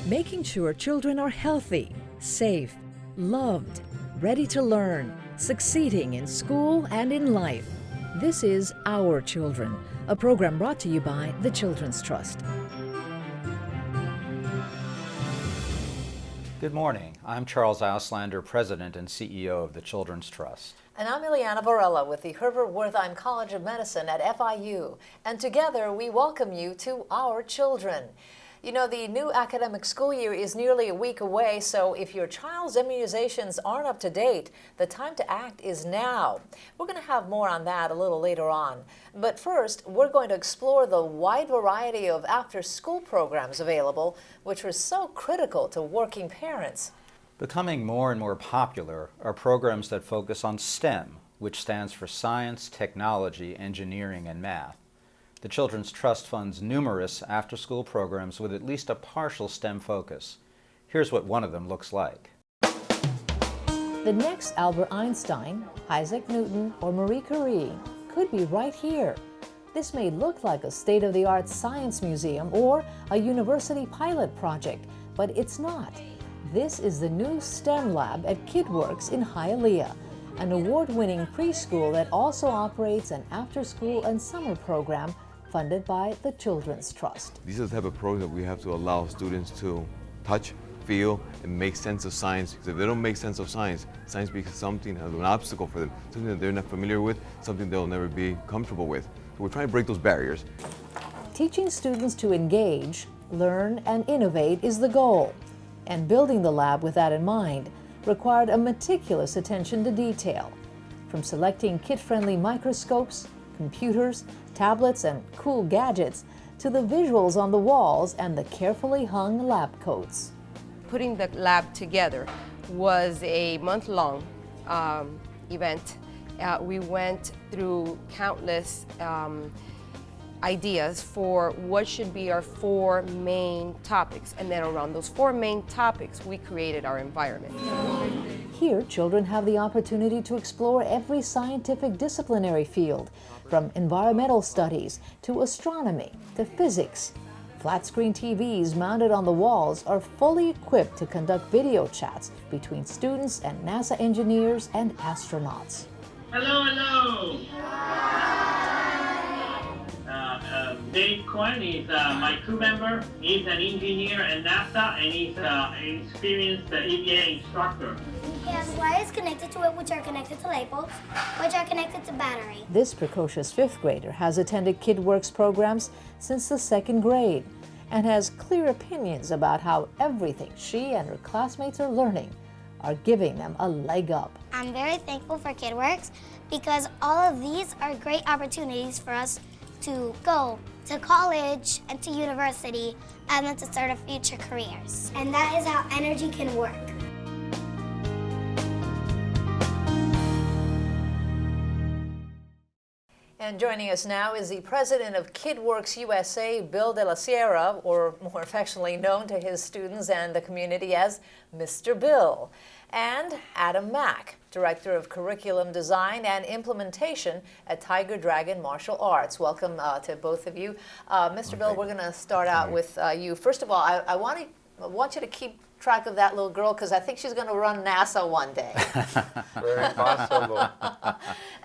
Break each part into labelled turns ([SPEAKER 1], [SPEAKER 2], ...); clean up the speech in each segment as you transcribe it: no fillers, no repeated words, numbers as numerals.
[SPEAKER 1] making sure children are healthy, safe, loved, ready to learn, succeeding in school and in life. This is Our Children, a program brought to you by the Children's Trust.
[SPEAKER 2] Good morning. I'm Charles Auslander, President and CEO of the Children's Trust.
[SPEAKER 3] And I'm Ileana Varela with the Herbert Wertheim College of Medicine at FIU. And together we welcome you to Our Children. You know, the new academic school year is nearly a week away, so if your child's immunizations aren't up to date, the time to act is now. We're going to have more on that a little later on. But first, we're going to explore the wide variety of after-school programs available, which are so critical to working parents.
[SPEAKER 2] Becoming more and more popular are programs that focus on STEM, which stands for science, technology, engineering, and math. The Children's Trust funds numerous after-school programs with at least a partial STEM focus. Here's what one of them looks like.
[SPEAKER 3] The next Albert Einstein, Isaac Newton, or Marie Curie could be right here. This may look like a state-of-the-art science museum or a university pilot project, but it's not. This is the new STEM lab at KidWorks in Hialeah, an award-winning preschool that also operates an after-school and summer program funded by the Children's Trust.
[SPEAKER 4] These are the type of programs that we have to allow students to touch, feel, and make sense of science. Because if they don't make sense of science, science becomes something, an obstacle for them, something that they're not familiar with, something they'll never be comfortable with. So we're trying to break those barriers.
[SPEAKER 3] Teaching students to engage, learn, and innovate is the goal. And building the lab with that in mind required a meticulous attention to detail. From selecting kid-friendly microscopes, computers, tablets, and cool gadgets, to the visuals on the walls and the carefully hung lab coats.
[SPEAKER 5] Putting the lab together was a month-long event. We went through countless ideas for what should be our 4 main topics, and then around those 4 main topics we created our environment.
[SPEAKER 3] Here, children have the opportunity to explore every scientific disciplinary field, from environmental studies to astronomy to physics. Flat-screen TVs mounted on the walls are fully equipped to conduct video chats between students and NASA engineers and astronauts.
[SPEAKER 6] Hello, hello. Dave Cohen is my crew member. He's an engineer at NASA and he's an experienced EVA instructor.
[SPEAKER 7] He has wires connected to it which are connected to light bulbs, which are connected to battery.
[SPEAKER 3] This precocious 5th grader has attended KidWorks programs since the 2nd grade and has clear opinions about how everything she and her classmates are learning are giving them a leg up.
[SPEAKER 7] I'm very thankful for KidWorks because all of these are great opportunities for us to go to college and to university and then to start our future careers. And that is how energy can work.
[SPEAKER 3] And joining us now is the president of KidWorks USA, Bill de la Sierra, or more affectionately known to his students and the community as Mr. Bill, and Adam Mack, Director of Curriculum Design and Implementation at Tiger Dragon Martial Arts. Welcome to both of you. Mr. Bill, we're going to start out with you. First of all, I want you to keep track of that little girl because I think she's going to run NASA one day.
[SPEAKER 8] Very possible.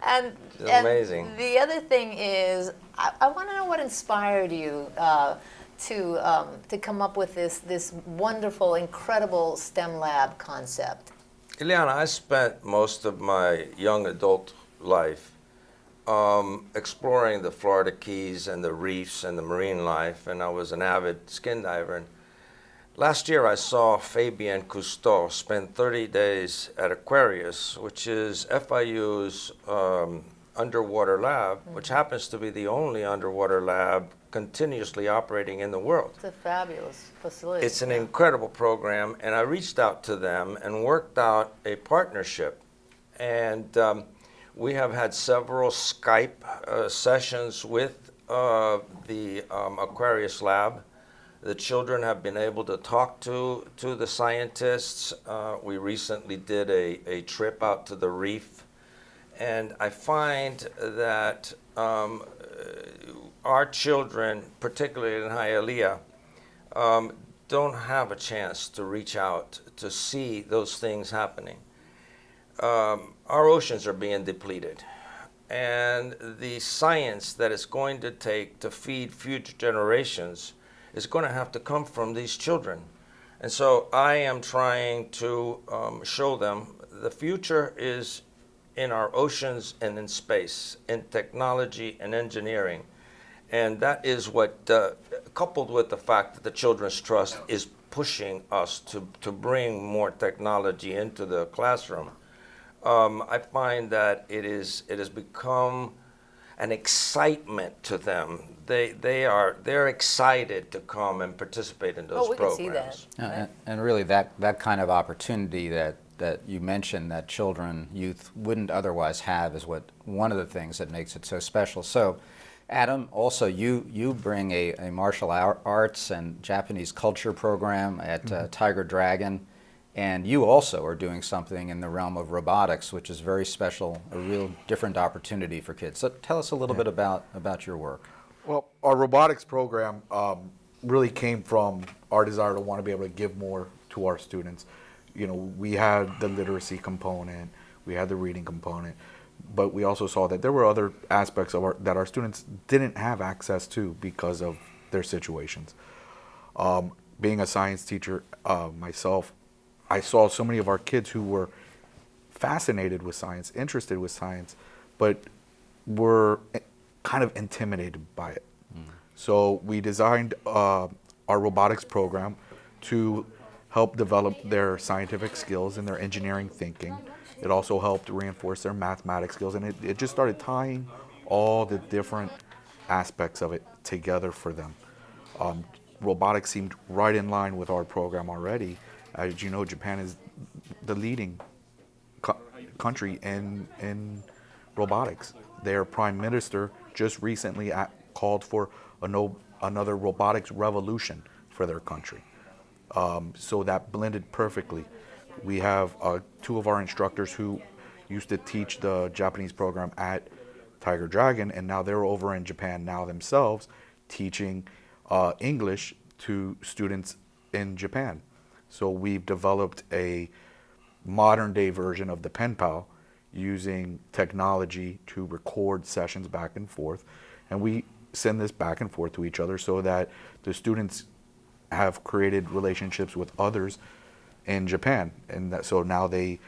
[SPEAKER 3] And
[SPEAKER 8] amazing.
[SPEAKER 3] The other thing is, I want to know what inspired you to come up with this wonderful, incredible STEM lab concept.
[SPEAKER 8] Ileana, I spent most of my young adult life exploring the Florida Keys and the reefs and the marine life, and I was an avid skin diver. And last year I saw Fabien Cousteau spend 30 days at Aquarius, which is FIU's underwater lab, which happens to be the only underwater lab continuously operating in the world.
[SPEAKER 3] It's a fabulous facility.
[SPEAKER 8] It's an incredible program, and I reached out to them and worked out a partnership. And we have had several Skype sessions with the Aquarius lab. The children have been able to talk to the scientists. We recently did a trip out to the reef. And I find that our children, particularly in Hialeah, don't have a chance to reach out to see those things happening. Our oceans are being depleted, and the science that it's going to take to feed future generations is going to have to come from these children. And so I am trying to show them the future is in our oceans and in space, in technology and engineering. And that is what, coupled with the fact that the Children's Trust is pushing us to bring more technology into the classroom, I find that it has become an excitement to them. They're excited to come and participate in those
[SPEAKER 3] we
[SPEAKER 8] programs.
[SPEAKER 3] can see that.
[SPEAKER 2] And really that kind of opportunity that you mentioned that children, youth wouldn't otherwise have is one of the things that makes it so special. So Adam, also you bring a martial arts and Japanese culture program at Tiger Dragon, and you also are doing something in the realm of robotics, which is very special, a real different opportunity for kids. So tell us a little bit about your work.
[SPEAKER 9] Well, our robotics program really came from our desire to want to be able to give more to our students. You know, we had the literacy component, we had the reading component, but we also saw that there were other aspects of that our students didn't have access to because of their situations. Being a science teacher myself, I saw so many of our kids who were fascinated with science, interested with science, but were kind of intimidated by it. So we designed our robotics program to help develop their scientific skills and their engineering thinking. It also helped reinforce their mathematics skills, and it just started tying all the different aspects of it together for them. Robotics seemed right in line with our program already. As you know, Japan is the leading country in robotics. Their prime minister just recently called for another robotics revolution for their country. So that blended perfectly. We have two of our instructors who used to teach the Japanese program at Tiger Dragon, and now they're over in Japan now themselves teaching English to students in Japan. So we've developed a modern day version of the pen pal using technology to record sessions back and forth, and we send this back and forth to each other so that the students have created relationships with others in Japan, and so now they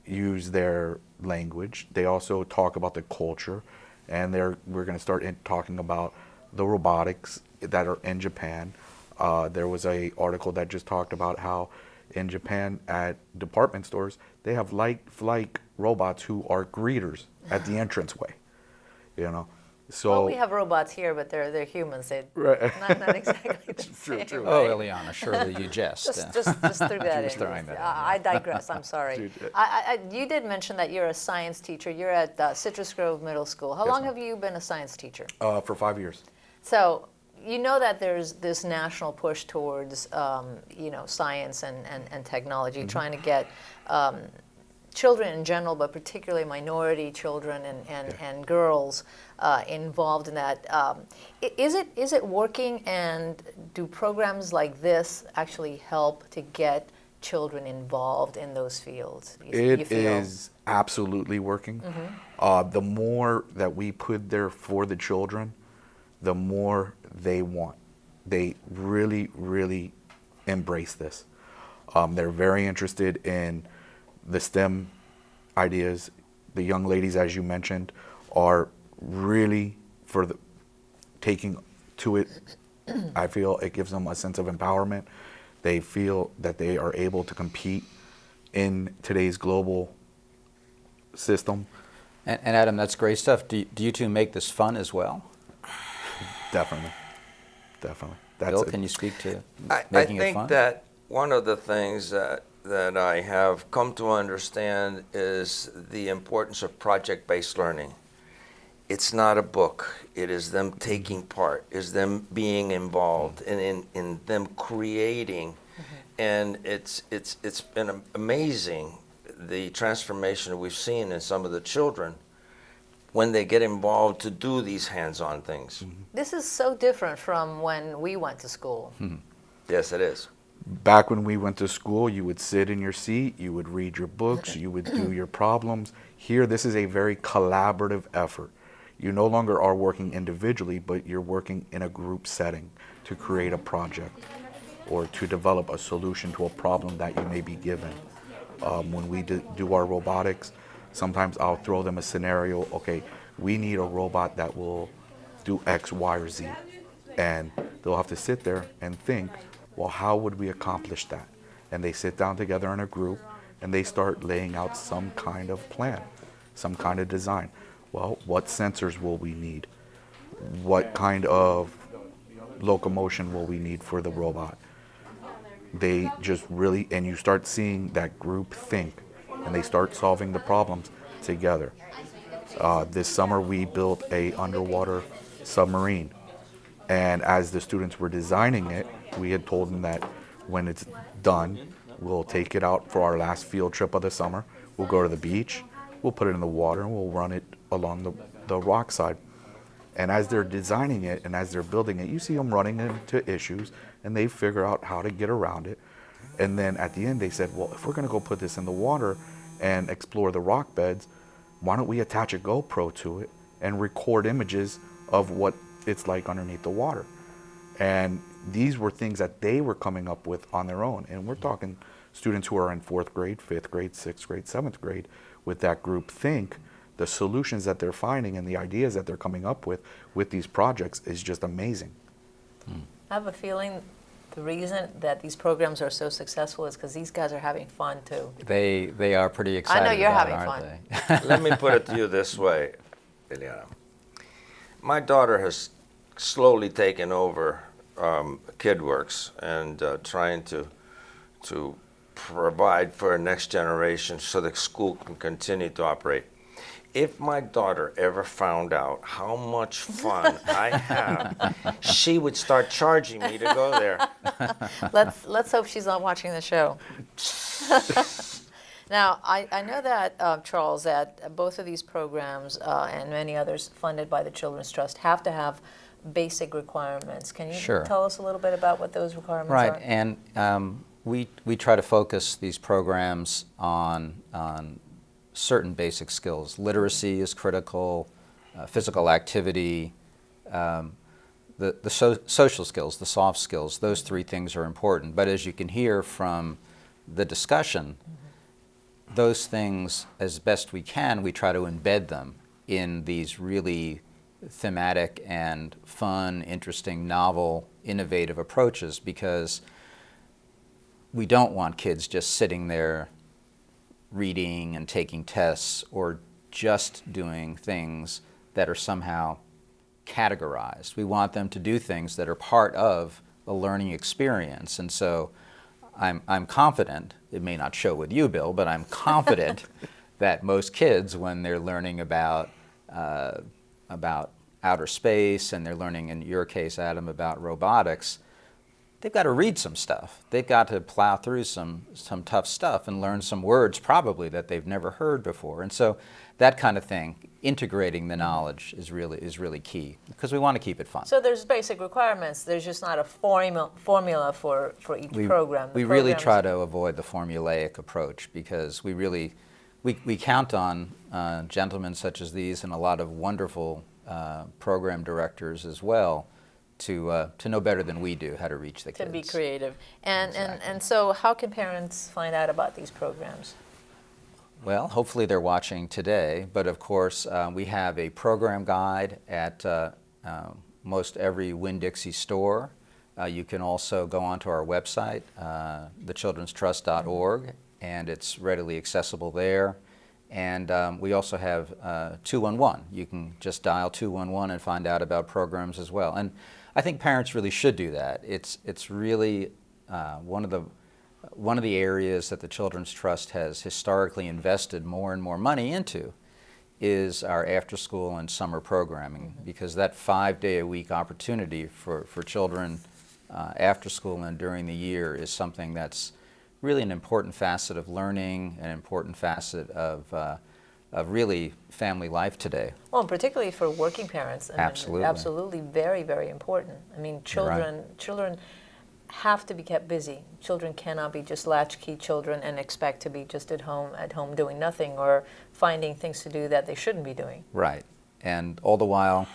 [SPEAKER 9] use their language. They also talk about the culture, and we're going to start talking about the robotics that are in Japan. There was an article that just talked about how in Japan at department stores they have light robots who are greeters at the entranceway. You know, so
[SPEAKER 3] well, we have robots here, but they're humans. They're
[SPEAKER 9] right.
[SPEAKER 3] not exactly the same.
[SPEAKER 9] True.
[SPEAKER 2] Oh, Ileana, surely you jest.
[SPEAKER 3] Just threw that in.
[SPEAKER 2] throwing that in,
[SPEAKER 3] I digress. I'm sorry. You did mention that you're a science teacher. You're at Citrus Grove Middle School. How long have you been a science teacher?
[SPEAKER 9] For 5 years.
[SPEAKER 3] So you know that there's this national push towards science and technology, trying to get children in general, but particularly minority children and girls involved in that. Is it working, and do programs like this actually help to get children involved in those fields?
[SPEAKER 9] It is absolutely working. The more that we put there for the children, the more they want. They really, really embrace this. They're very interested in the STEM ideas. The young ladies, as you mentioned, are really taking to it. I feel it gives them a sense of empowerment. They feel that they are able to compete in today's global system.
[SPEAKER 2] And Adam, that's great stuff. Do you two make this fun as well?
[SPEAKER 9] Definitely.
[SPEAKER 2] Bill, can you speak to
[SPEAKER 8] I
[SPEAKER 2] making it fun?
[SPEAKER 8] think that one of the things that I have come to understand is the importance of project-based learning. It's not a book. It is them taking part, is them being involved in them creating. And it's been amazing, the transformation we've seen in some of the children when they get involved to do these hands-on things.
[SPEAKER 3] This is so different from when we went to school.
[SPEAKER 8] Yes, it is.
[SPEAKER 9] Back when we went to school, you would sit in your seat, you would read your books, you would do your problems. Here, this is a very collaborative effort. You no longer are working individually, but you're working in a group setting to create a project or to develop a solution to a problem that you may be given. When we do our robotics, sometimes I'll throw them a scenario, okay, we need a robot that will do X, Y, or Z. And they'll have to sit there and think, well, how would we accomplish that? And they sit down together in a group and they start laying out some kind of plan, some kind of design. Well, what sensors will we need? What kind of locomotion will we need for the robot? They just really, and you start seeing that group think, and they start solving the problems together. This summer we built a underwater submarine, and as the students were designing it, we had told them that when it's done, we'll take it out for our last field trip of the summer. We'll go to the beach, we'll put it in the water, and we'll run it along the rock side. And as they're designing it and as they're building it, you see them running into issues, and they figure out how to get around it. And then at the end, they said, well, if we're going to go put this in the water and explore the rock beds, why don't we attach a GoPro to it and record images of what it's like underneath the water? And these were things that they were coming up with on their own. And we're talking students who are in 4th grade, 5th grade, 6th grade, 7th grade with that group think. The solutions that they're finding and the ideas that they're coming up with these projects is just amazing.
[SPEAKER 3] I have a feeling the reason that these programs are so successful is because these guys are having fun too.
[SPEAKER 2] They are pretty excited.
[SPEAKER 3] I know you're
[SPEAKER 2] about it,
[SPEAKER 3] having
[SPEAKER 2] aren't
[SPEAKER 3] fun.
[SPEAKER 2] they?
[SPEAKER 8] Let me put it to you this way, Liliana. My daughter has slowly taken over KidWorks and trying to provide for a next generation so the school can continue to operate. If my daughter ever found out how much fun I have, she would start charging me to go there.
[SPEAKER 3] Let's hope she's not watching the show. Now, I know that, Charles, that both of these programs and many others funded by the Children's Trust have to have basic requirements. Can you
[SPEAKER 2] Sure.
[SPEAKER 3] tell us a little bit about what those requirements
[SPEAKER 2] Right,
[SPEAKER 3] are?
[SPEAKER 2] and we try to focus these programs on certain basic skills. Literacy is critical, physical activity, the social skills, the soft skills, those three things are important. But as you can hear from the discussion, those things, as best we can, we try to embed them in these really thematic and fun, interesting, novel, innovative approaches, because we don't want kids just sitting there reading and taking tests or just doing things that are somehow categorized. We want them to do things that are part of a learning experience. And so I'm confident, it may not show with you, Bill, but I'm confident that most kids, when they're learning about outer space and they're learning, in your case, Adam, about robotics, they've got to read some stuff. They've got to plow through some tough stuff and learn some words probably that they've never heard before. And so that kind of thing, integrating the knowledge is really key, because we want to keep it fun.
[SPEAKER 3] So there's basic requirements. There's just not a formula for each program.
[SPEAKER 2] We really try to avoid the formulaic approach, because we count on gentlemen such as these and a lot of wonderful program directors as well to know better than we do how to reach the kids.
[SPEAKER 3] To be creative. And,
[SPEAKER 2] Exactly.
[SPEAKER 3] and so how can parents find out about these programs?
[SPEAKER 2] Well, hopefully they're watching today, but of course we have a program guide at most every Winn-Dixie store. You can also go onto our website, thechildrenstrust.org, and it's readily accessible there. And we also have 211. You can just dial 211 and find out about programs as well. And I think parents really should do that. It's really one of the areas that the Children's Trust has historically invested more and more money into is our after-school and summer programming, because that 5-day-a-week opportunity for children after school and during the year is something that's really an important facet of learning, an important facet of really family life today.
[SPEAKER 3] Well, and particularly for working parents. I mean,
[SPEAKER 2] Absolutely.
[SPEAKER 3] absolutely, very, very important. I mean, children have to be kept busy. Children cannot be just latchkey children and expect to be just at home doing nothing or finding things to do that they shouldn't be doing.
[SPEAKER 2] Right. And all the while,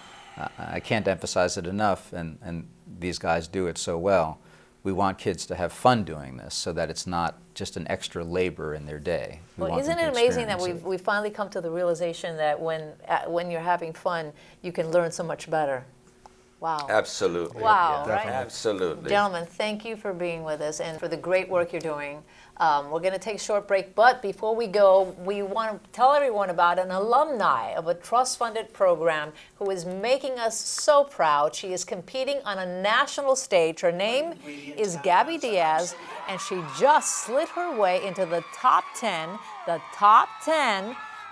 [SPEAKER 2] I can't emphasize it enough, and these guys do it so well, we want kids to have fun doing this so that it's not just an extra labor in their day.
[SPEAKER 3] Well, isn't it amazing that we've finally come to the realization that when you're having fun, you can learn so much better? Wow.
[SPEAKER 8] Absolutely.
[SPEAKER 3] Wow,
[SPEAKER 8] Yeah,
[SPEAKER 3] right?
[SPEAKER 8] Absolutely.
[SPEAKER 3] Gentlemen, thank you for being with us and for the great work you're doing. We're going to take a short break, but before we go, we want to tell everyone about an alumni of a trust-funded program who is making us so proud. She is competing on a national stage. Her name is Gabby Diaz, and she just slid her way into the top 10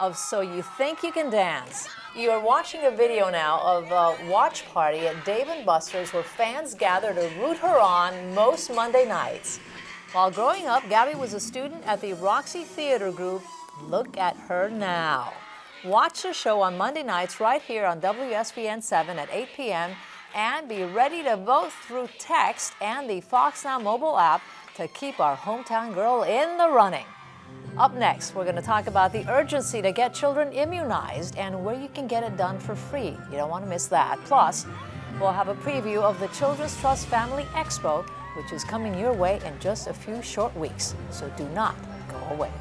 [SPEAKER 3] of So You Think You Can Dance. You are watching a video now of a watch party at Dave & Buster's where fans gather to root her on most Monday nights. While growing up, Gabby was a student at the Roxy Theater Group. Look at her now. Watch the show on Monday nights right here on WSVN 7 at 8 p.m. and be ready to vote through text and the Fox Now mobile app to keep our hometown girl in the running. Up next, we're going to talk about the urgency to get children immunized and where you can get it done for free. You don't want to miss that. Plus, we'll have a preview of the Children's Trust Family Expo, which is coming your way in just a few short weeks. So do not go away.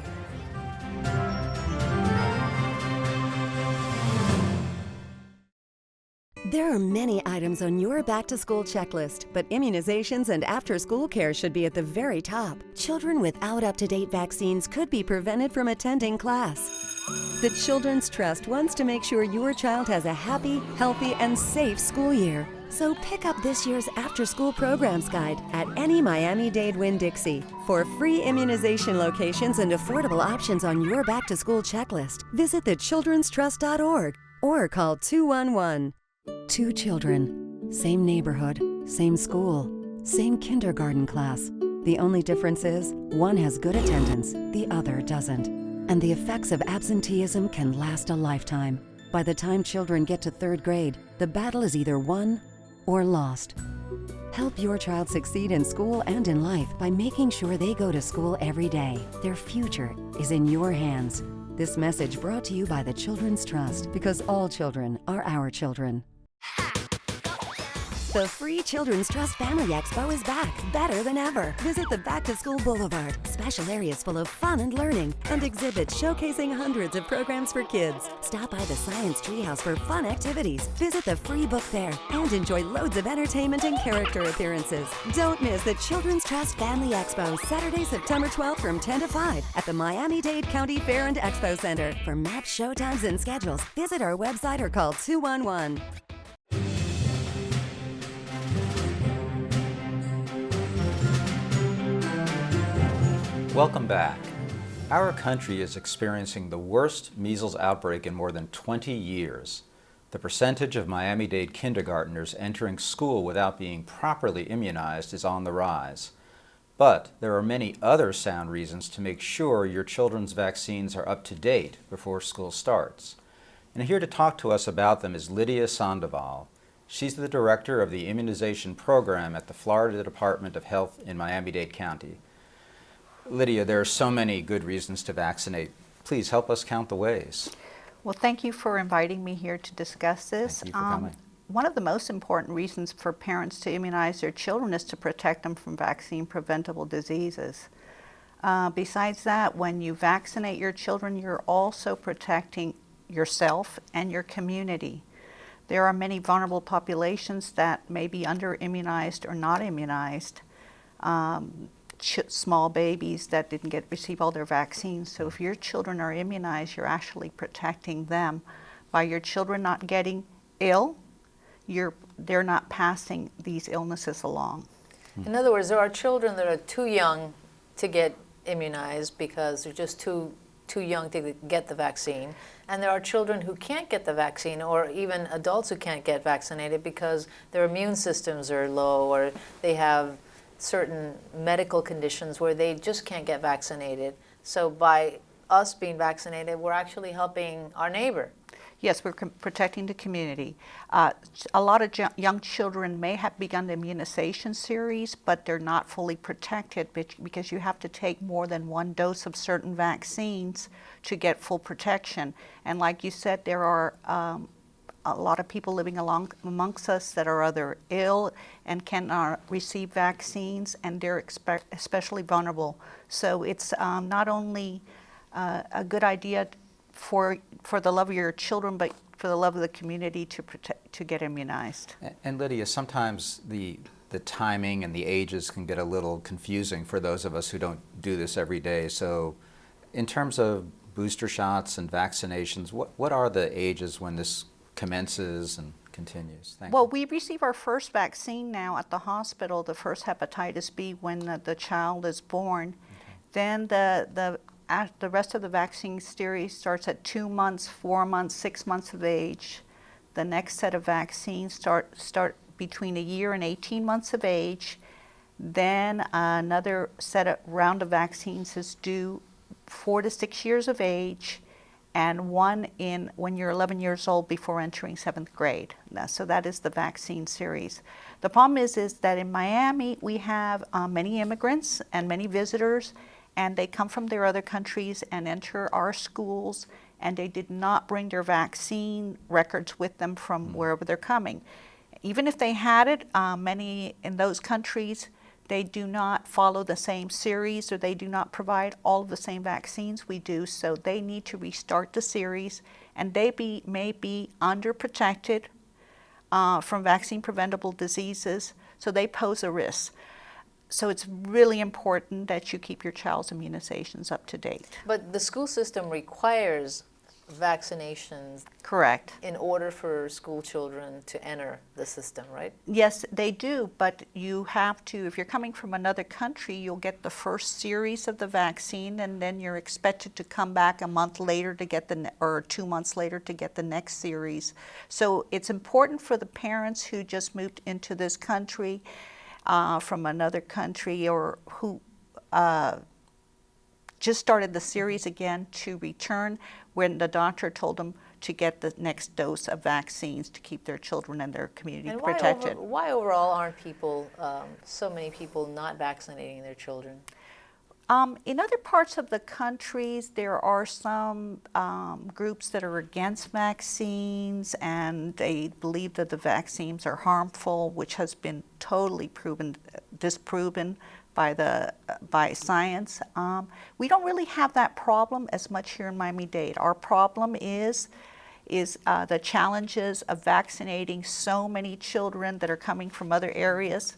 [SPEAKER 10] There are many items on your back-to-school checklist, but immunizations and after-school care should be at the very top. Children without up-to-date vaccines could be prevented from attending class. The Children's Trust wants to make sure your child has a happy, healthy, and safe school year. So pick up this year's after-school programs guide at any Miami-Dade Winn-Dixie. For free immunization locations and affordable options on your back-to-school checklist, visit thechildrenstrust.org or call 211. 2 children, same neighborhood, same school, same kindergarten class. The only difference is one has good attendance, the other doesn't. And the effects of absenteeism can last a lifetime. By the time children get to 3rd grade, the battle is either won or lost. Help your child succeed in school and in life by making sure they go to school every day. Their future is in your hands. This message brought to you by the Children's Trust, because all children are our children. The free Children's Trust Family Expo is back, better than ever. Visit the Back to School Boulevard, special areas full of fun and learning, and exhibits showcasing hundreds of programs for kids. Stop by the Science Treehouse for fun activities, visit the free book fair, and enjoy loads of entertainment and character appearances. Don't miss the Children's Trust Family Expo, Saturday, September 12th from 10 to 5 at the Miami-Dade County Fair and Expo Center. For maps, showtimes, and schedules, visit our website or call 211.
[SPEAKER 2] Welcome back. Our country is experiencing the worst measles outbreak in more than 20 years. The percentage of Miami-Dade kindergartners entering school without being properly immunized is on the rise. But there are many other sound reasons to make sure your children's vaccines are up to date before school starts. And here to talk to us about them is Lydia Sandoval. She's the director of the immunization program at the Florida Department of Health in Miami-Dade County. Lydia, there are so many good reasons to vaccinate. Please help us count the ways.
[SPEAKER 11] Well, thank you for inviting me here to discuss this.
[SPEAKER 2] Thank you for coming.
[SPEAKER 11] One of the most important reasons for parents to immunize their children is to protect them from vaccine-preventable diseases. Besides that, when you vaccinate your children, you're also protecting yourself and your community. There are many vulnerable populations that may be under-immunized or not immunized. Small babies that didn't receive all their vaccines. So if your children are immunized, you're actually protecting them. By your children not getting ill, they're not passing these illnesses along.
[SPEAKER 3] In other words, there are children that are too young to get immunized because they're just too young to get the vaccine. And there are children who can't get the vaccine, or even adults who can't get vaccinated because their immune systems are low, or they have certain medical conditions where they just can't get vaccinated. So by us being vaccinated, we're actually helping our neighbor.
[SPEAKER 11] Yes, we're protecting the community. A lot of young children may have begun the immunization series, but they're not fully protected because you have to take more than one dose of certain vaccines to get full protection. And like you said, there are a lot of people living amongst us that are either ill and cannot receive vaccines, and they're especially vulnerable. So it's not only a good idea for the love of your children, but for the love of the community to get immunized.
[SPEAKER 2] And Lydia, sometimes the timing and the ages can get a little confusing for those of us who don't do this every day. So in terms of booster shots and vaccinations, what are the ages when this commences and continues?
[SPEAKER 11] Well, we receive our first vaccine now at the hospital, the first hepatitis B, when the child is born. Okay. Then the rest of the vaccine series starts at 2 months, 4 months, 6 months of age. The next set of vaccines start between 1 year and 18 months of age. Then another round of vaccines is due 4 to 6 years of age, and one when you're 11 years old before entering 7th grade. So that is the vaccine series. The problem is that in Miami we have many immigrants and many visitors, and they come from their other countries and enter our schools, and they did not bring their vaccine records with them from wherever they're coming. Even if they had it, many in those countries, they do not follow the same series, or they do not provide all of the same vaccines we do, so they need to restart the series, and they may be underprotected from vaccine preventable diseases, so they pose a risk. So it's really important that you keep your child's immunizations up to date.
[SPEAKER 3] But the school system requires vaccinations.
[SPEAKER 11] Correct.
[SPEAKER 3] In order for school children to enter the system, right?
[SPEAKER 11] Yes, they do, but you have to, if you're coming from another country, you'll get the first series of the vaccine, and then you're expected to come back a month later to get or 2 months later to get the next series. So it's important for the parents who just moved into this country from another country, or who just started the series again, to return when the doctor told them to get the next dose of vaccines to keep their children and their community protected.
[SPEAKER 3] Why overall aren't so many people not vaccinating their children?
[SPEAKER 11] In other parts of the countries, there are some groups that are against vaccines, and they believe that the vaccines are harmful, which has been totally disproven by science. We don't really have that problem as much here in Miami-Dade. Our problem is the challenges of vaccinating so many children that are coming from other areas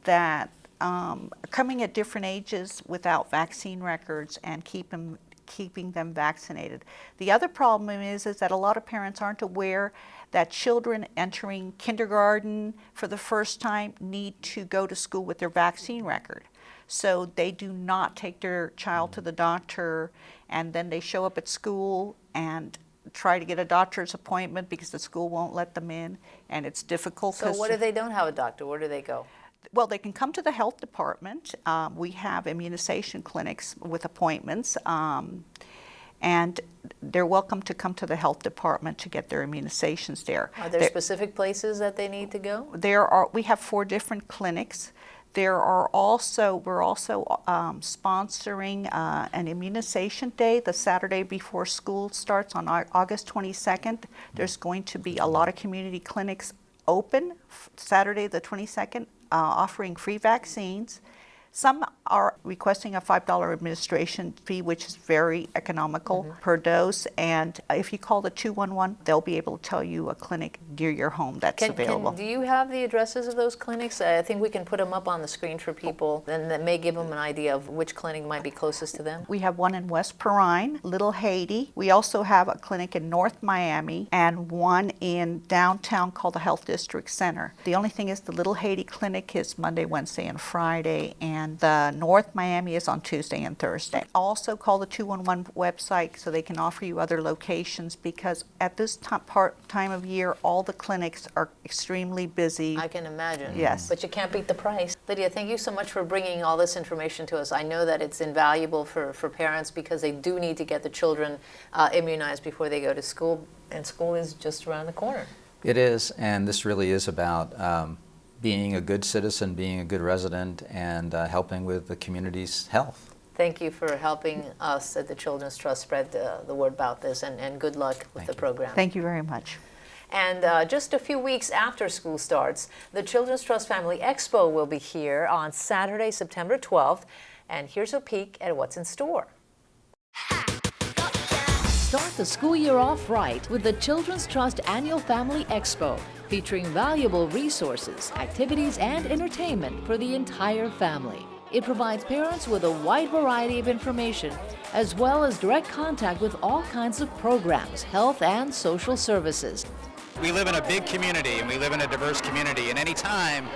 [SPEAKER 11] that are coming at different ages without vaccine records, and keeping them vaccinated. The other problem is that a lot of parents aren't aware that children entering kindergarten for the first time need to go to school with their vaccine record. So they do not take their child to the doctor, and then they show up at school and try to get a doctor's appointment because the school won't let them in, and it's difficult.
[SPEAKER 3] So what if they don't have a doctor? Where do they go?
[SPEAKER 11] Well, they can come to the health department. We have immunization clinics with appointments, and they're welcome to come to the health department to get their immunizations there.
[SPEAKER 3] Are there specific places that they need to go?
[SPEAKER 11] We have 4 different clinics. We're also sponsoring an immunization day the Saturday before school starts on August 22nd. There's going to be a lot of community clinics open Saturday the 22nd, offering free vaccines. Some are requesting a $5 administration fee, which is very economical per dose. And if you call the 211, they'll be able to tell you a clinic near your home that's available.
[SPEAKER 3] Do you have the addresses of those clinics? I think we can put them up on the screen for people, and that may give them an idea of which clinic might be closest to them.
[SPEAKER 11] We have one in West Perrine, Little Haiti. We also have a clinic in North Miami and one in downtown called the Health District Center. The only thing is the Little Haiti clinic is Monday, Wednesday, and Friday, and the North Miami is on Tuesday and Thursday. Also call the 211 website so they can offer you other locations, because at this time of year, all the clinics are extremely busy.
[SPEAKER 3] I can imagine.
[SPEAKER 11] Yes.
[SPEAKER 3] But you can't beat the price. Lydia, thank you so much for bringing all this information to us. I know that it's invaluable for parents because they do need to get the children immunized before they go to school, and school is just around the corner.
[SPEAKER 2] It is, and this really is about being a good citizen, being a good resident, and helping with the community's health.
[SPEAKER 3] Thank you for helping us at the Children's Trust spread the word about this, and good luck with the program.
[SPEAKER 11] Thank you very much.
[SPEAKER 3] And just a few weeks after school starts, the Children's Trust Family Expo will be here on Saturday, September 12th. And here's a peek at what's in store. Start the school year off right with the Children's Trust Annual Family Expo, featuring valuable resources, activities, and entertainment for the entire family. It provides parents with a wide variety of information, as well as direct contact with all kinds of programs, health and social services.
[SPEAKER 12] We live in a big community and we live in a diverse community, and anytime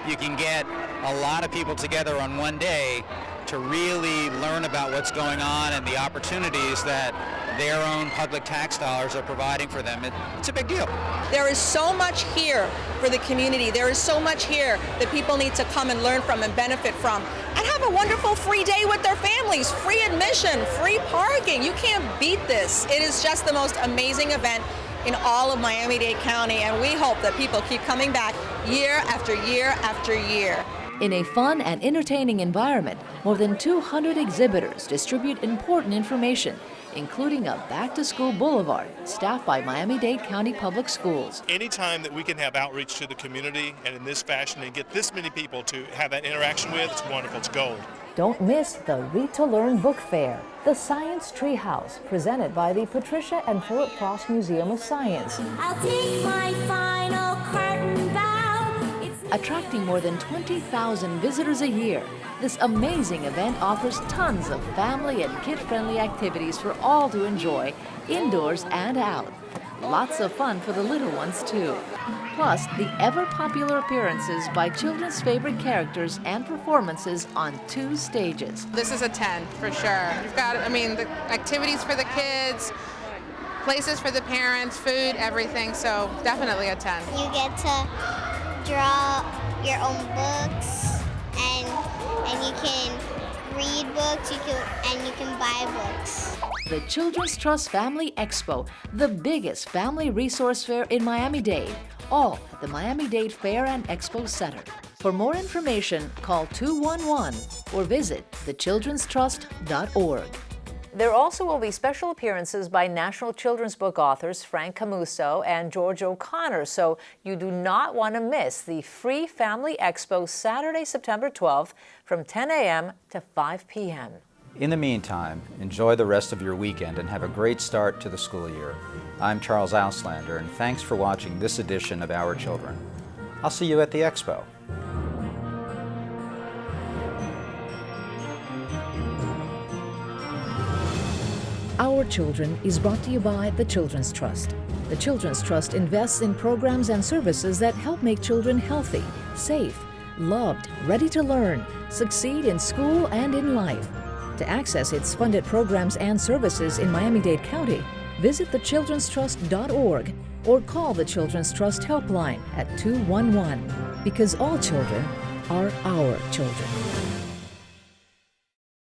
[SPEAKER 12] you can get a lot of people together on one day to really learn about what's going on and the opportunities that their own public tax dollars are providing for them, it's a big deal.
[SPEAKER 13] There is so much here for the community. There is so much here that people need to come and learn from and benefit from. And have a wonderful free day with their families, free admission, free parking. You can't beat this. It is just the most amazing event in all of Miami-Dade County, and we hope that people keep coming back year after year after year.
[SPEAKER 3] In a fun and entertaining environment, more than 200 exhibitors distribute important information, including a back-to-school boulevard staffed by Miami-Dade County Public Schools.
[SPEAKER 14] Anytime that we can have outreach to the community and in this fashion and get this many people to have that interaction with, it's wonderful, it's gold.
[SPEAKER 3] Don't miss the Read to Learn Book Fair, the Science Treehouse, presented by the Patricia and Philip Frost Museum of Science.
[SPEAKER 15] I'll take my final curtain bow.
[SPEAKER 3] Attracting more than 20,000 visitors a year, this amazing event offers tons of family and kid-friendly activities for all to enjoy, indoors and out. Lots of fun for the little ones, too. Plus, the ever-popular appearances by children's favorite characters and performances on 2 stages.
[SPEAKER 16] This is a 10, for sure. You've got, the activities for the kids, places for the parents, food, everything, so definitely a 10.
[SPEAKER 7] You get to draw your own books, and you can read books, and you can buy books.
[SPEAKER 3] The Children's Trust Family Expo, the biggest family resource fair in Miami-Dade, all at the Miami-Dade Fair and Expo Center. For more information, call 211 or visit thechildrenstrust.org. There also will be special appearances by National Children's Book authors Frank Camuso and George O'Connor, so you do not want to miss the free Family Expo Saturday, September 12th from 10 a.m. to 5 p.m.
[SPEAKER 2] In the meantime, enjoy the rest of your weekend and have a great start to the school year. I'm Charles Auslander, and thanks for watching this edition of Our Children. I'll see you at the Expo.
[SPEAKER 1] Our Children is brought to you by the Children's Trust. The Children's Trust invests in programs and services that help make children healthy, safe, loved, ready to learn, succeed in school and in life. To access its funded programs and services in Miami-Dade County, visit thechildrenstrust.org or call the Children's Trust helpline at 211, because all children are our children.